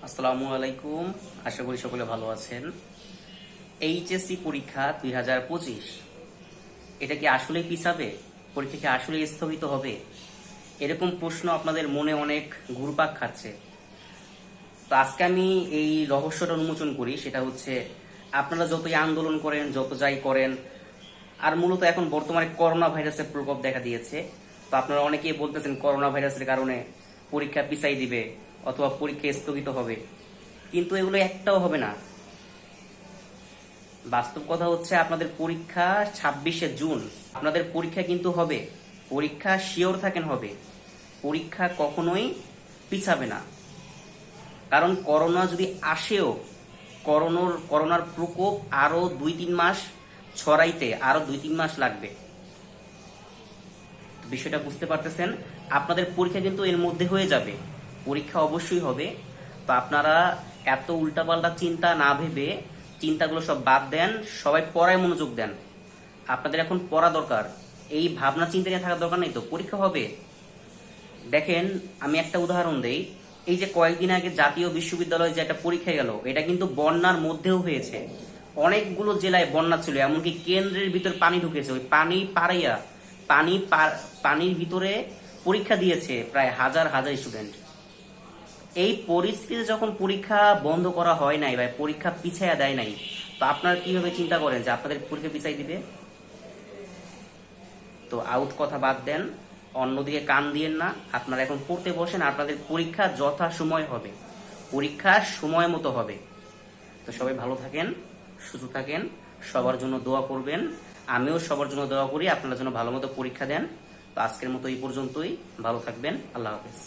আসসালামু আলাইকুম। আশা করি সকলে ভালো আছেন। এইচএসসি পরীক্ষা 2025 এটা কি আসলেই পিছাবে? পরীক্ষা কি আসলে স্থগিত হবে? এরকম প্রশ্ন আপনাদের মনে অনেক ঘুরপাক খাচ্ছে। তো আজকে আমি এই রহস্যটা উন্মোচন করি। সেটা হচ্ছে, আপনারা যতই আন্দোলন করেন, যত যাই করেন, আর মূলত এখন বর্তমানে করোনা ভাইরাসের প্রকোপ দেখা দিয়েছে। তো আপনারা অনেকেই বলতেছেন করোনা ভাইরাসের কারণে পরীক্ষা পিছাই দিবে অথবা পরীক্ষা স্থগিত হবে, কিন্তু এগুলো একটাও হবে না। বাস্তব কথা হচ্ছে, আপনাদের পরীক্ষা 26শে জুন। আপনাদের পরীক্ষা কিন্তু হবে, পরীক্ষা শিওর থাকেন হবে। পরীক্ষা কখনোই পিছাবে না। কারণ করোনা যদি আসেও, করোনার প্রকোপ আরো 2-3 মাস ছড়াইতে আরো 2-3 মাস লাগবে। বিষয়টা বুঝতে পারতেছেন? আপনাদের পরীক্ষা কিন্তু এর মধ্যে হয়ে যাবে, পরীক্ষা অবশ্যই হবে। তো আপনারা এত উল্টাপাল্টা চিন্তা না ভেবে চিন্তাগুলো সব বাদ দেন, সবাই পড়ায় মনোযোগ দেন। আপনাদের এখন পড়া দরকার, এই ভাবনা চিন্তা নিয়ে থাকার দরকার নেই। তো পরীক্ষা হবে। দেখেন, আমি একটা উদাহরণ দেই। এই যে কয়েকদিন আগে জাতীয় বিশ্ববিদ্যালয়ে যে একটা পরীক্ষা গেল, এটা কিন্তু বন্যার মধ্যেও হয়েছে। অনেকগুলো জেলায় বন্যা ছিল, এমনকি কেন্দ্রের ভিতর পানি ঢুকেছে। ওই পানি পাড়াইয়া পানির ভিতরে পরীক্ষা দিয়েছে প্রায় হাজার হাজার স্টুডেন্ট। এই পরিস্থিতিতে যখন পরীক্ষা বন্ধ করা হয় নাই বা পরীক্ষা পিছাইয়া দেয় নাই, তো আপনারা কিভাবে চিন্তা করেন যে আপনাদের পরীক্ষা পিছাই দিবে? তো আউট কথা বাদ দেন, অন্যদিকে কান দিয়েন না। আপনারা এখন পড়তে বসেন, আপনাদের পরীক্ষা যথা সময় হবে, পরীক্ষা সময় মতো হবে। তো সবাই ভালো থাকেন, সুস্থ থাকেন, সবার জন্য দোয়া করবেন। আমিও সবার জন্য দোয়া করি, আপনারা যেন ভালো মতো পরীক্ষা দেন। তো আজকের মতো এই পর্যন্তই। ভালো থাকবেন। আল্লাহ হাফেজ।